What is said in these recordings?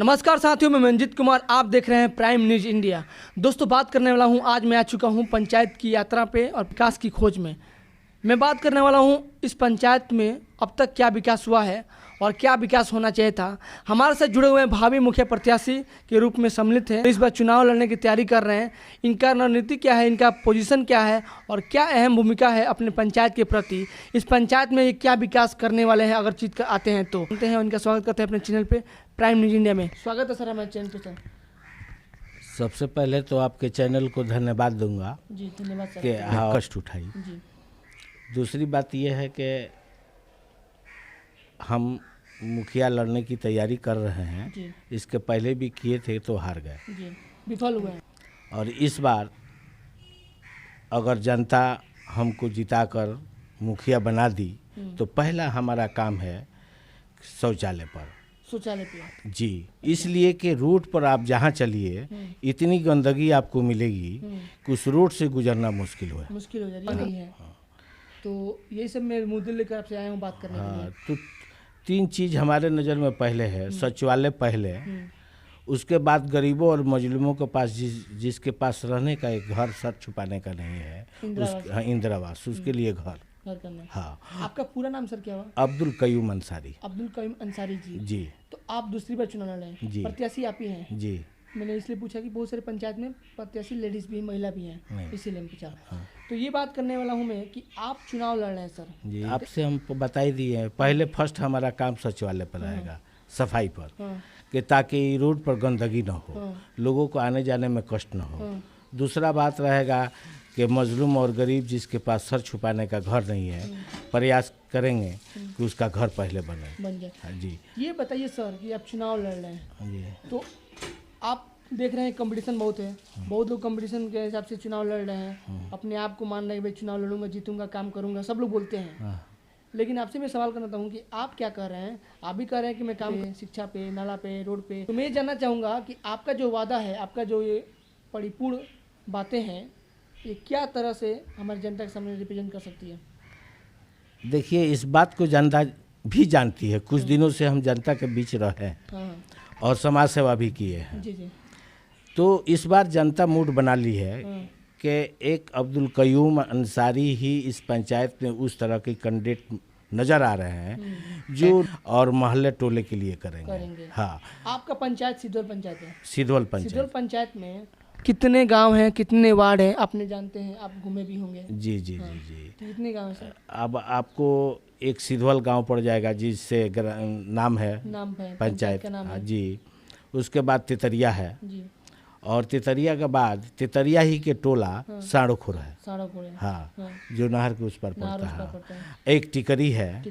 नमस्कार साथियों, मैं मंजित कुमार, आप देख रहे हैं प्राइम न्यूज़ इंडिया। दोस्तों, बात करने वाला हूं, आज मैं आ चुका हूं पंचायत की यात्रा पे और विकास की खोज में। मैं बात करने वाला हूं इस पंचायत में अब तक क्या विकास हुआ है और क्या विकास होना चाहिए था। हमारे साथ जुड़े हुए भावी मुखिया प्रत्याशी के रूप में सम्मिलित हैं, इस बार चुनाव लड़ने की तैयारी कर रहे हैं। इनका रणनीति क्या है, इनका पोजीशन क्या है और क्या अहम भूमिका है अपने पंचायत के प्रति, इस पंचायत में ये क्या विकास करने वाले हैं अगर जीत कर आते हैं तो। सुनते हैं, उनका स्वागत करते हैं अपने चैनल पे प्राइम न्यूज़ इंडिया में। स्वागत है सर हमारे चैनल पे। सर, सबसे पहले तो आपके चैनल को धन्यवाद दूंगा जी धन्यवाद सर कि कष्ट उठाई। जी दूसरी बात यह है कि हम मुखिया लड़ने की तैयारी कर रहे हैं। जी इसके पहले भी किए थे तो हार गए, जी विफल हुए हैं। और इस बार अगर जनता हमको जिताकर मुखिया बना दी तो पहला हमारा काम है शौचालय पर। शौचालय पे जी, इसलिए कि रोड पर आप जहाँ चलिए इतनी गंदगी आपको मिलेगी कि उस रोड से गुजरना मुश्किल है। मुश्किल हो जाती है। तो यही सब मैं मुद्दे लेकर आपसे आया हूँ बात करने के लिए। तो तीन चीज़ हमारे नज़र में पहले है, शौचालय पहले, उसके बाद गरीबों और मजलूमों के पास जिसके पास रहने का एक घर सर छुपाने का नहीं है, इंदिरा आवास, उसके लिए घर करना है। हाँ। आपका पूरा नाम सर क्या हुआ? अब्दुल कयूम अंसारी। अब्दुल कयूम अंसारी जी। जी तो आप दूसरी बार चुनाव लड़ रहे हैं, जी। प्रत्याशी आप ही हैं। जी। मैंने इसलिए पूछा कि बहुत सारे पंचायत में प्रत्याशी लेडीज भी, महिला भी हैं, इसीलिए पूछा। तो ये बात करने वाला हूँ मैं कि आप चुनाव लड़ रहे हैं सर। जी, आपसे हम बता ही दिए हैं, पहले फर्स्ट हमारा काम शौचालय पर रहेगा, सफाई पर, कि ताकि रोड पर गंदगी ना हो, लोगों को आने जाने में कष्ट ना हो। दूसरा बात रहेगा कि मजलूम और गरीब जिसके पास सर छुपाने का घर नहीं है, प्रयास करेंगे कि उसका घर पहले बन जाए। हाँ जी। ये बताइए सर कि आप चुनाव लड़ रहे हैं जी, तो आप देख रहे हैं कंपटीशन बहुत है, बहुत लोग कंपटीशन के हिसाब से चुनाव लड़ रहे हैं, अपने आप को मान रहे हैं भाई चुनाव लड़ूंगा, जीतूंगा, काम करूंगा, सब लोग बोलते हैं। लेकिन आपसे मैं सवाल करना चाहूँ कि आप क्या कर रहे हैं? आप भी कर रहे हैं कि मैं काम शिक्षा पे, नाला पे, रोड पे। तो मैं ये जानना चाहूँगा कि आपका जो वादा है, आपका जो ये परिपूर्ण बातें हैं, ये क्या तरह से हमारी जनता के सामने रिप्रेजेंट कर सकती है? देखिए, इस बात को जनता भी जानती है। कुछ दिनों से हम जनता के बीच रहे हैं और समाज सेवा भी किए हैं। जी जी। तो इस बार जनता मूड बना ली है कि एक अब्दुल कयूम अंसारी ही इस पंचायत में उस तरह के कैंडिडेट नज़र आ रहे हैं जो और मोहल्ले टोले के लिए करेंगे। हाँ। आपका पंचायत सिद्धौल पंचायत है। सिद्धौल सिद्धौल पंचायत में कितने गांव हैं, कितने वार्ड हैं, आपने जानते हैं, आप घूमे भी होंगे। जी जी जी जी। तो कितने गांव हैं सर? अब आपको एक सिद्धौल गांव पड़ जाएगा जिससे नाम है पंचायत का नाम है। जी। उसके बाद तितरिया है जी। और तितरिया के बाद तितरिया ही के टोला साड़ोखुर है। हाँ, जो नहर के उस पर पड़ता है। एक टिकरी है,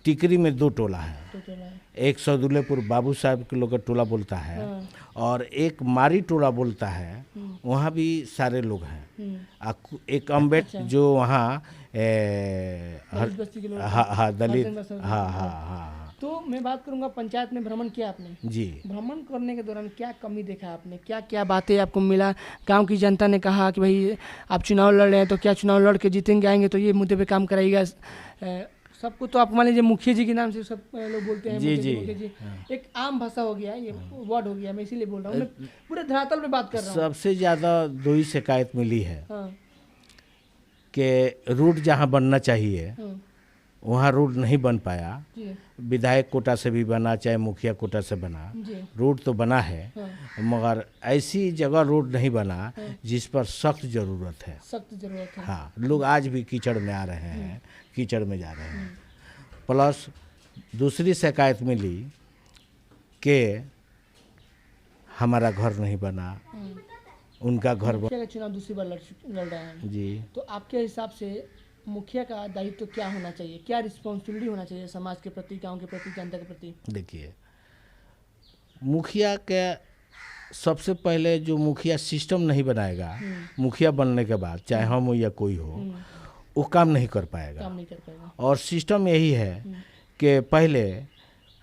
टिकरी में 2 टोला है। एक सौदुल्लेपुर बाबू साहब के लोग का टोला बोलता है और एक मारी टोला बोलता है, वहाँ भी सारे लोग हैं। एक अम्बेड जो वहाँ हाँ दलित, हाँ। तो मैं बात करूंगा, पंचायत में भ्रमण किया आपने जी। भ्रमण करने के दौरान क्या कमी देखा आपने, क्या क्या बातें आपको मिला? गांव की जनता ने कहा कि भाई आप चुनाव लड़ रहे हैं तो क्या चुनाव लड़ के जीतेंगे, आएंगे तो ये मुद्दे पे काम कराइएगा। सबको तो आप मान लीजिए मुखिया जी के नाम से सब लोग बोलते हैं। जी जी। मुखिया जी एक आम भाषा हो गया, ये वर्ड हो गया, मैं इसीलिए बोल रहा हूँ, मैं पूरे धरातल पे बात कर रहा हूँ। सबसे ज़्यादा 2 ही शिकायत मिली है कि रोड जहाँ बनना चाहिए वहाँ रोड नहीं बन पाया। विधायक कोटा से भी बना, चाहे मुखिया कोटा से बना, रोड तो बना है, मगर ऐसी जगह रोड नहीं बना जिस पर सख्त ज़रूरत है। हाँ, लोग आज भी कीचड़ में आ रहे हैं, कीचड़ में जा रहे हैं। प्लस दूसरी शिकायत मिली कि हमारा घर नहीं बना, उनका घर चुनाव दूसरी बार लड़ रहे हैं जी। तो आपके हिसाब से मुखिया का दायित्व तो क्या होना चाहिए, क्या रिस्पॉन्सिबिलिटी होना चाहिए समाज के प्रति, गांव के प्रति, जनता के प्रति? देखिए, मुखिया के सबसे पहले जो मुखिया सिस्टम नहीं बनाएगा, मुखिया बनने के बाद चाहे हम हो या कोई हो, वो काम नहीं कर पाएगा। और सिस्टम यही है कि पहले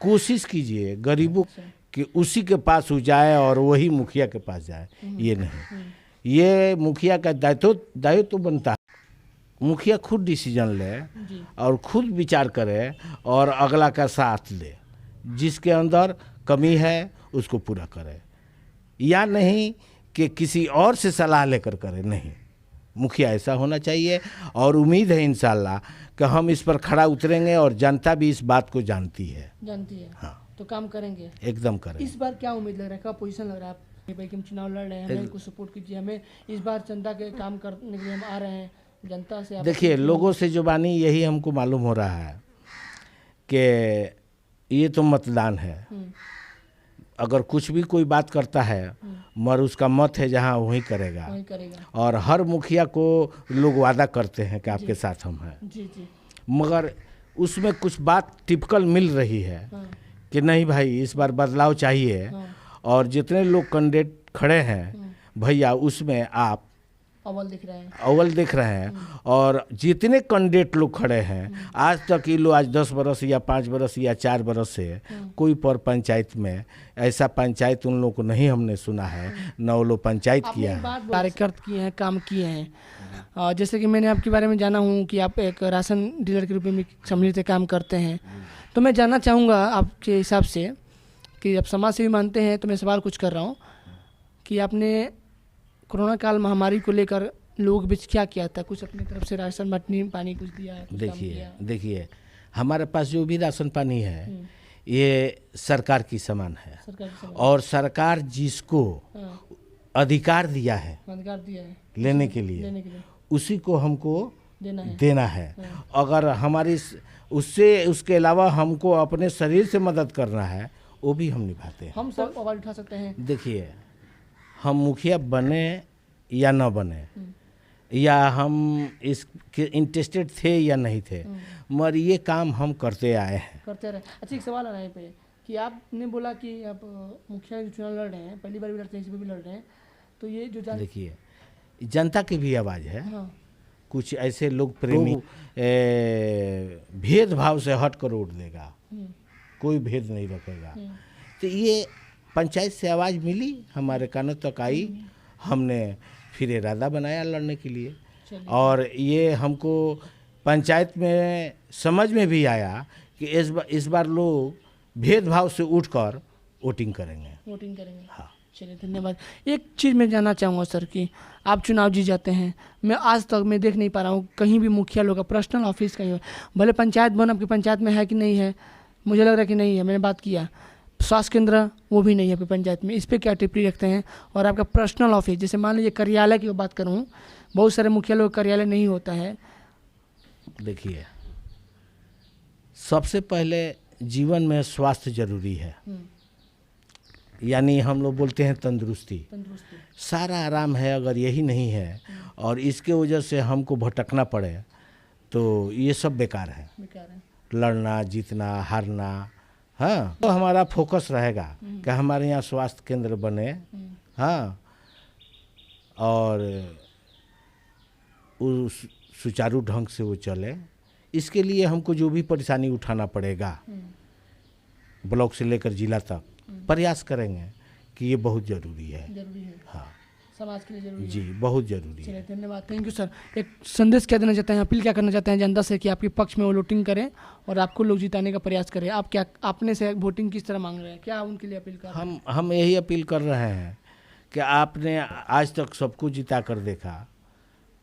कोशिश कीजिए गरीबों कि उसी के पास हो जाए और वही मुखिया के पास जाए। ये नहीं, ये मुखिया का दायित्व तो बनता है। मुखिया खुद डिसीजन ले और खुद विचार करे और अगला का साथ ले, जिसके अंदर कमी है उसको पूरा करे, या नहीं कि किसी और से सलाह लेकर करे। नहीं, मुखिया ऐसा होना चाहिए और उम्मीद है इंशाल्लाह कि हम इस पर खड़ा उतरेंगे और जनता भी इस बात को जानती है। हाँ, तो काम करेंगे, एकदम करेंगे। इस बार क्या उम्मीद लग रहा है, क्या पोजीशन लग रहा है आप भाई कि हम चुनाव लड़ रहे हैं, हमें कुछ सपोर्ट कीजिए, हमें इस बार जनता के काम करने के लिए हम आ रहे हैं, जनता से देखिए लोगों से जो बानी यही हमको मालूम हो रहा है कि ये तो मतदान है, अगर कुछ भी कोई बात करता है मगर उसका मत है जहाँ वहीं करेगा, और हर मुखिया को लोग वादा करते हैं कि आपके साथ हम हैं, मगर उसमें कुछ बात टिपिकल मिल रही है कि नहीं भाई इस बार बदलाव चाहिए, और जितने लोग कैंडिडेट खड़े हैं भैया उसमें आप अव्वल दिख रहे हैं, और जितने कैंडिडेट लोग खड़े हैं आज तक ये लोग आज 10 बरस या 5 बरस या 4 बरस से कोई पर पंचायत में ऐसा पंचायत उन लोगों को नहीं हमने सुना है, न वो लोग पंचायत किया है, कार्यकर्ता किए हैं, काम किए हैं। जैसे कि मैंने आपके बारे में जाना हूँ कि आप एक राशन डीलर के रूप में सम्मिलित काम करते हैं, तो मैं जानना चाहूँगा आपके हिसाब से कि आप समाज सेवी मानते हैं, तो मैं सवाल कुछ कर रहा हूँ कि आपने कोरोना काल महामारी को लेकर लोगों के बीच क्या किया था, कुछ अपनी तरफ से राशन बटनी पानी कुछ दिया है? देखिए हमारे पास जो भी राशन पानी है ये सरकार की सामान है, और सरकार जिसको अधिकार दिया है लेने के लिए उसी को हमको देना है। अगर हमारी उससे उसके अलावा हमको अपने शरीर से मदद करना है वो भी हम निभाते हैं। हम सब आवाज उठा सकते हैं। देखिए हम मुखिया बने या न बने, या हम इसके इंटरेस्टेड थे या नहीं थे, मगर ये काम हम करते आए हैं, करते रहे। अच्छा एक सवाल आ रहा है पे कि आपने बोला कि आप मुखिया के चुनाव लड़ रहे हैं, पहली बार भी लड़ते हैं, इस बार भी लड़ रहे हैं, तो ये जो देखिए जनता की भी आवाज़ है। हाँ। कुछ ऐसे लोग प्रेमी भेदभाव से हट कर वोट देगा, कोई भेद नहीं रखेगा, तो ये पंचायत से आवाज़ मिली हमारे कानों तक आई, हमने फिर इरादा बनाया लड़ने के लिए, और ये हमको पंचायत में समझ में भी आया कि इस बार लोग भेदभाव से उठकर वोटिंग करेंगे। हाँ चलिए धन्यवाद। एक चीज़ मैं जानना चाहूँगा सर कि आप चुनाव जीत जाते हैं, मैं आज तक मैं देख नहीं पा रहा हूँ कहीं भी मुखिया लोग का पर्सनल ऑफिस कहीं हो, भले पंचायत भवन आपकी पंचायत में है कि नहीं है, मुझे लग रहा है कि नहीं है, मैंने बात किया, स्वास्थ्य केंद्र वो भी नहीं है पंचायत में, इस पर क्या टिप्पणी रखते हैं? और आपका पर्सनल ऑफिस जैसे मान लीजिए कार्यालय की बात करूँ, बहुत सारे मुखिया लोग कार्यालय नहीं होता है। देखिए सबसे पहले जीवन में स्वास्थ्य जरूरी है, यानी हम लोग बोलते हैं तंदुरुस्ती, सारा आराम है, अगर यही नहीं है और इसके वजह से हमको भटकना पड़े तो ये सब बेकार है। लड़ना जीतना हारना, हाँ, तो हमारा फोकस रहेगा कि हमारे यहाँ स्वास्थ्य केंद्र बने, हाँ, और उस सुचारू ढंग से वो चले, इसके लिए हमको जो भी परेशानी उठाना पड़ेगा ब्लॉक से लेकर जिला तक प्रयास करेंगे कि ये बहुत ज़रूरी है। हाँ समाज के लिए जरूरी जी, बहुत जरूरी है। धन्यवाद, थैंक यू सर। एक संदेश क्या देना चाहते हैं, अपील क्या करना चाहते हैं जनता से कि आपके पक्ष में वो वोटिंग करें और आपको लोग जिताने का प्रयास करें? आप क्या आपने से वोटिंग किस तरह मांग रहे हैं, क्या उनके लिए अपील कर रहे हैं? हम यही अपील कर रहे हैं कि आपने आज तक सबको जिता कर देखा,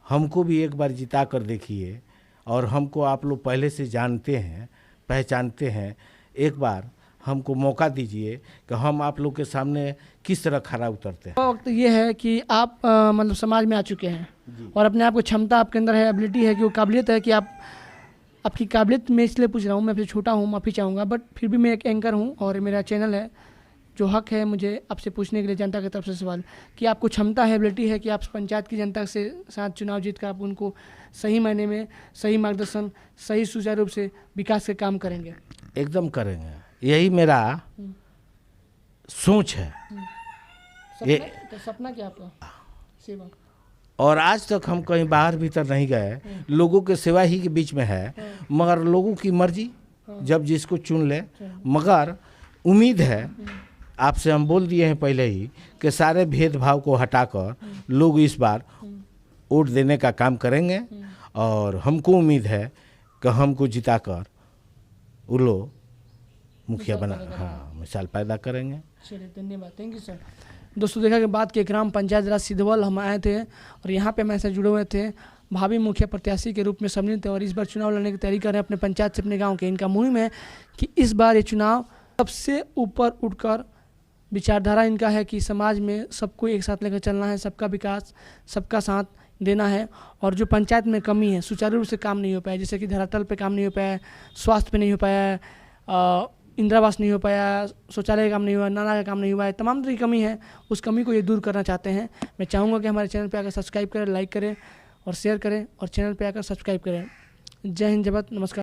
हमको भी एक बार जिता कर देखिए, और हमको आप लोग पहले से जानते हैं पहचानते हैं, एक बार हमको मौका दीजिए कि हम आप लोग के सामने किस तरह खरा उतरते हैं। वक्त ये है कि आप मतलब समाज में आ चुके हैं और अपने आप को क्षमता आपके अंदर है, एबिलिटी है, कि वो काबिलियत है कि आपकी काबिलियत मैं इसलिए पूछ रहा हूँ, मैं आपसे छोटा हूँ, माफ़ी चाहूँगा, बट फिर भी मैं एक एंकर हूँ और मेरा चैनल है, जो हक है मुझे आपसे पूछने के लिए जनता की तरफ से सवाल कि आपको क्षमता है, एबिलिटी है कि आप पंचायत की जनता से साथ चुनाव जीत कर आप उनको सही मायने में सही मार्गदर्शन, सही सुचारू रूप से विकास के काम करेंगे? एकदम करेंगे, यही मेरा सोच है। सपना क्या आपका? सेवा। और आज तक हम कहीं बाहर भीतर नहीं गए, लोगों के सेवा ही के बीच में है, मगर लोगों की मर्जी जब जिसको चुन ले, मगर उम्मीद है आपसे हम बोल दिए हैं पहले ही कि सारे भेदभाव को हटाकर लोग इस बार वोट देने का काम करेंगे, और हमको उम्मीद है कि हमको जिताकर वो लोग मुखिया बना, हाँ मिसाल पैदा करेंगे। चलिए धन्यवाद, थैंक यू सर। दोस्तों देखा कि बात की ग्राम पंचायत राज सिद्धवल हम आए थे और यहाँ पे हमारे साथ जुड़े हुए थे भावी मुखिया प्रत्याशी के रूप में सम्मिलित थे और इस बार चुनाव लड़ने की तैयारी कर रहे हैं अपने पंचायत से, अपने गांव के। इनका मुहिम है कि इस बार ये चुनाव सबसे ऊपर उठकर, विचारधारा इनका है कि समाज में सबको एक साथ लेकर चलना है, सबका विकास, सबका साथ देना है। और जो पंचायत में कमी है, सुचारू रूप से काम नहीं हो पाया, जैसे कि धरातल पे काम नहीं हो पाया, स्वास्थ्य पे नहीं हो पाया, इंदिरा आवास नहीं हो पाया, शौचालय का काम नहीं हुआ, नाला का काम नहीं हुआ है, तमाम तरह की कमी है। उस कमी को ये दूर करना चाहते हैं। मैं चाहूँगा कि हमारे चैनल पे आकर सब्सक्राइब करें, लाइक करें और शेयर करें और चैनल पे आकर सब्सक्राइब करें। जय हिंद, जय भारत, नमस्कार।